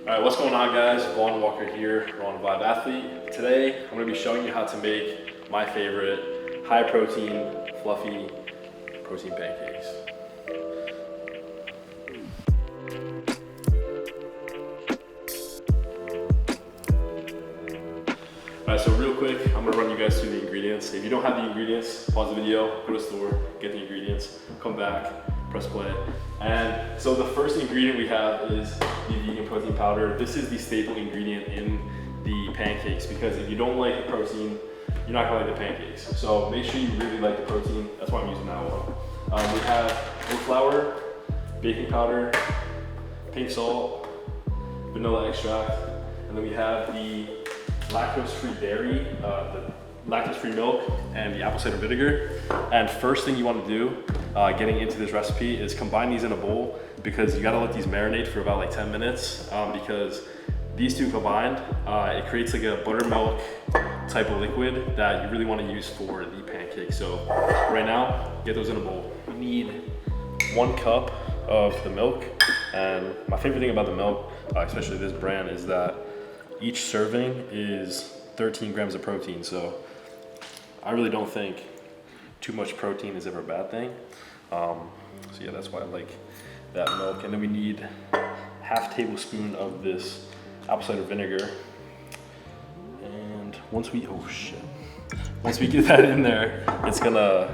All right, what's going on, guys? Vaughn Walker here, Vaughn Vibe Athlete. Today, I'm gonna be showing you how to make my favorite high protein, fluffy protein pancakes. All right, so real quick, I'm gonna run you guys through the ingredients. If you don't have the ingredients, pause the video, go to the store, get the ingredients, come back, press play. And so the first ingredient we have is the vegan protein powder. This is the staple ingredient in the pancakes because if you don't like the protein, you're not gonna like the pancakes. So make sure you really like the protein. That's why I'm using that one. We have oat flour, baking powder, pink salt, vanilla extract, and then we have the lactose-free dairy, the lactose-free milk, and the apple cider vinegar. And first thing you want to do, getting into this recipe, is combine these in a bowl because you got to let these marinate for about like 10 minutes because these two combined, it creates like a buttermilk type of liquid that you really want to use for the pancake. So right now, get those in a bowl. You need 1 cup of the milk, and my favorite thing about the milk, especially this brand, is that each serving is 13 grams of protein. So I really don't think too much protein is ever a bad thing. So yeah, that's why I like that milk. And then we need half tablespoon of this apple cider vinegar. And once we get that in there, it's gonna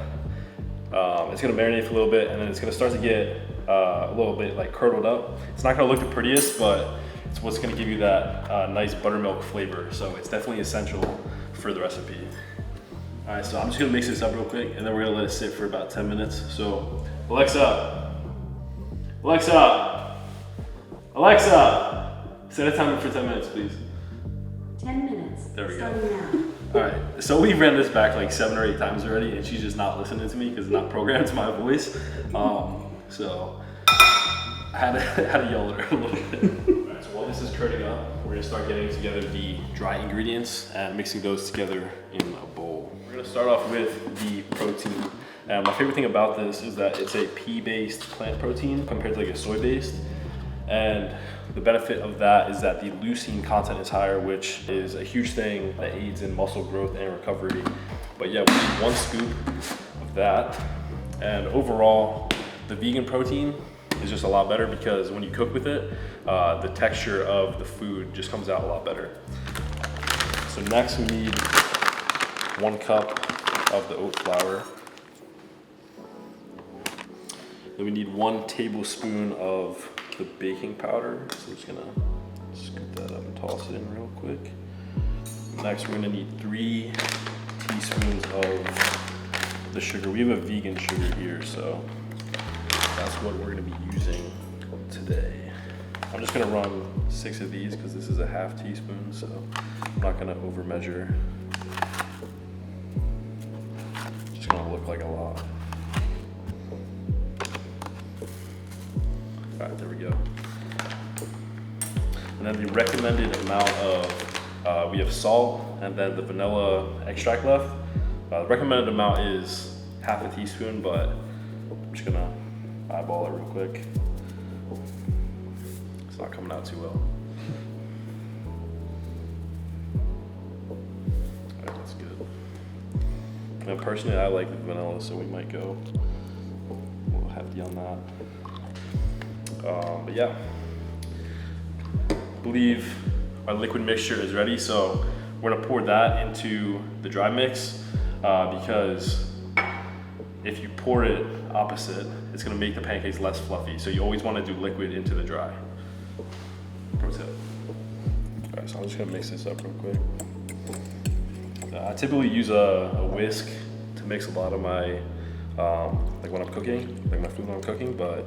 marinate for a little bit, and then it's gonna start to get a little bit like curdled up. It's not gonna look the prettiest, but it's what's gonna give you that nice buttermilk flavor. So it's definitely essential for the recipe. All right, so I'm just gonna mix this up real quick, and then we're gonna let it sit for about 10 minutes. So Alexa, set a timer for 10 minutes, please. 10 minutes. There we go. Starting All right, so we ran this back like 7 or 8 times already, and she's just not listening to me because it's not programmed to my voice. So I had to yell at her a little bit. All right, so while this is curdling up, we're gonna start getting together the dry ingredients and mixing those together in a bowl. We're gonna start off with the protein. And my favorite thing about this is that it's a pea-based plant protein compared to like a soy-based. And the benefit of that is that the leucine content is higher, which is a huge thing that aids in muscle growth and recovery. But yeah, we need 1 scoop of that. And overall, the vegan protein is just a lot better because when you cook with it, the texture of the food just comes out a lot better. So next we need 1 cup of the oat flour. Then we need 1 tablespoon of the baking powder. So I'm just gonna scoop that up and toss it in real quick. Next we're gonna need 3 teaspoons of the sugar. We have a vegan sugar here, so that's what we're gonna be using today. I'm just gonna run 6 of these because this is a half teaspoon, so I'm not gonna over measure. Just gonna look like a lot. All right, there we go. And then the recommended amount of, we have salt and then the vanilla extract left. The recommended amount is half a teaspoon, but I'm just gonna eyeball it real quick. It's not coming out too well. All right, that's good. And personally, I like the vanilla, so we might go a little hefty on that. But yeah, I believe our liquid mixture is ready. So we're gonna pour that into the dry mix because if you pour it opposite, it's gonna make the pancakes less fluffy. So you always wanna do liquid into the dry. Pro tip. All right, so I'm just gonna mix this up real quick. I typically use a whisk to mix a lot of my, like when I'm cooking, like my food when I'm cooking, but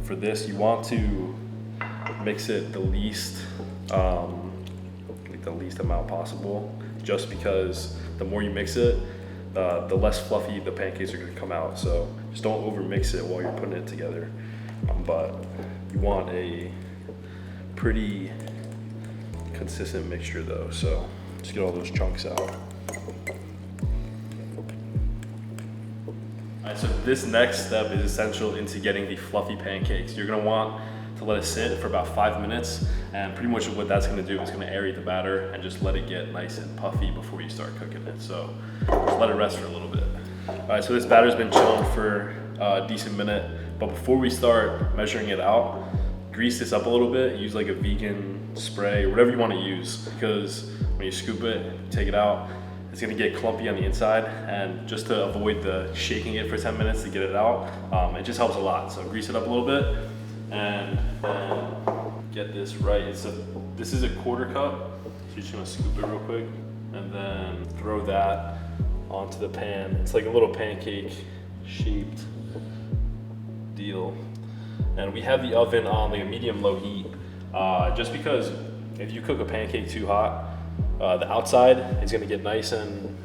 for this, you want to mix it the least, like the least amount possible, just because the more you mix it, the less fluffy the pancakes are gonna come out. So just don't over mix it while you're putting it together. But you want a pretty consistent mixture though. So just get all those chunks out. All right, so this next step is essential into getting the fluffy pancakes. You're gonna want to let it sit for about 5 minutes. And pretty much what that's gonna do is gonna aerate the batter and just let it get nice and puffy before you start cooking it. So just let it rest for a little bit. All right, so this batter's been chilling for a decent minute, but before we start measuring it out, grease this up a little bit, use like a vegan spray, or whatever you wanna use, because when you scoop it, take it out, it's gonna get clumpy on the inside, and just to avoid the shaking it for 10 minutes to get it out, it just helps a lot. So grease it up a little bit, and get this right. This is a 1/4 cup, so you're just gonna scoop it real quick, and then throw that onto the pan. It's like a little pancake shaped deal. And we have the oven on like a medium-low heat, just because if you cook a pancake too hot, the outside is gonna get nice and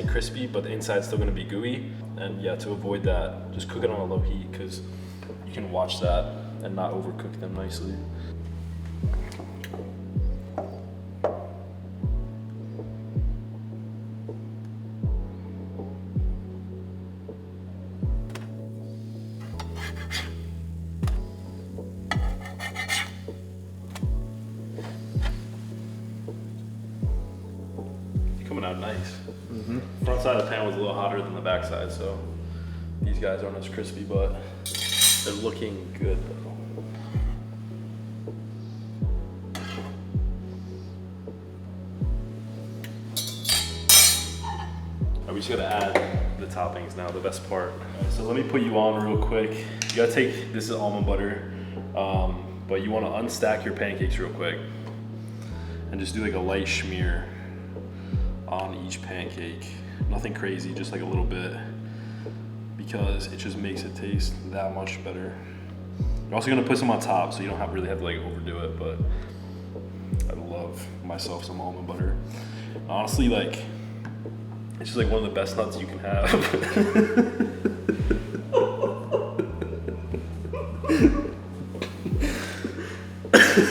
crispy, but the inside's still gonna be gooey. And yeah, to avoid that, just cook it on a low heat, because you can watch that and not overcook them nicely. Coming out nice. Front side of the pan was a little hotter than the back side, so these guys aren't as crispy, but they're looking good though. We just gotta add the toppings now, the best part. Right, so let me put you on real quick. You gotta take, this is almond butter, but you wanna unstack your pancakes real quick and just do like a light smear on each pancake. Nothing crazy, just like a little bit, because it just makes it taste that much better. You're also gonna put some on top, so you don't really have to like overdo it, but I love myself some almond butter. Honestly, like, it's just like one of the best nuts you can have.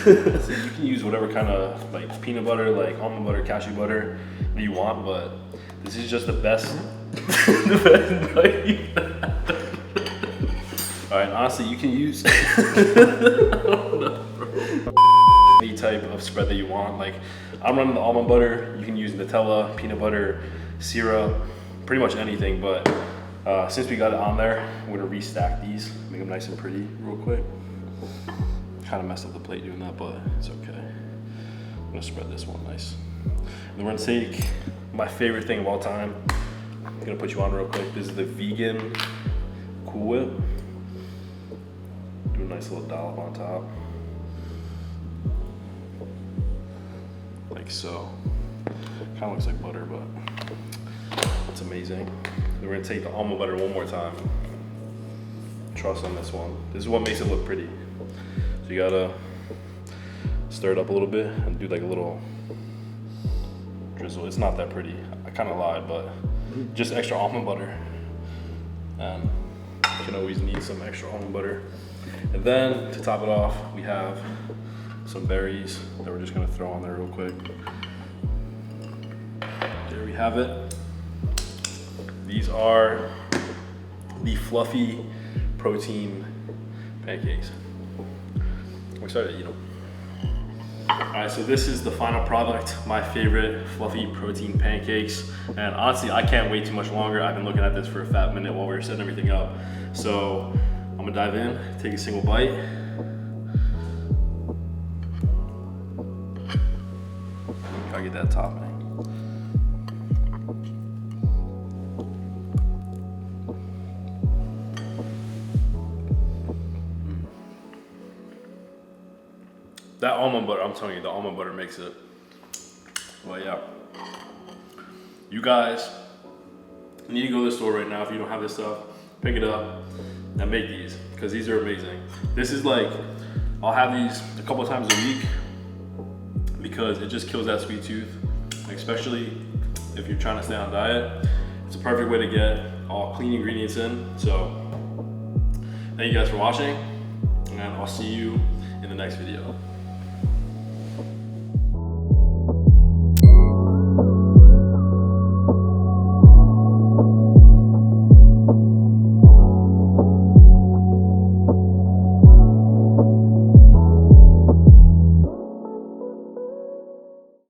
So you can use whatever kind of like peanut butter, like almond butter, cashew butter that you want, but this is just the best, the best nut you can have. All right, honestly, you can use any type of spread that you want. Like, I'm running the almond butter. You can use Nutella, peanut butter, syrup, pretty much anything. But since we got it on there, we're gonna restack these, make them nice and pretty real quick. Kind of messed up the plate doing that, but it's okay. I'm gonna spread this one nice. And we're gonna take my favorite thing of all time. I'm gonna put you on real quick. This is the vegan Cool Whip. Do a nice little dollop on top. Like so. Kind of looks like butter, but it's amazing. Then we're gonna take the almond butter one more time. Trust on this one. This is what makes it look pretty. So you gotta stir it up a little bit and do like a little drizzle. It's not that pretty. I kind of lied, but just extra almond butter. You can always need some extra almond butter. And then to top it off, we have some berries that we're just gonna throw on there real quick. There we have it. These are the fluffy protein pancakes. We're excited to eat them. All right, so this is the final product, my favorite fluffy protein pancakes. And honestly, I can't wait too much longer. I've been looking at this for a fat minute while we were setting everything up. So I'm gonna dive in, take a single bite. Gotta get that topping. That almond butter, I'm telling you, the almond butter makes it. Well, yeah. You guys need to go to the store right now if you don't have this stuff. Pick it up and make these, because these are amazing. This is like, I'll have these a couple of times a week because it just kills that sweet tooth, especially if you're trying to stay on diet. It's a perfect way to get all clean ingredients in. So thank you guys for watching, and I'll see you in the next video.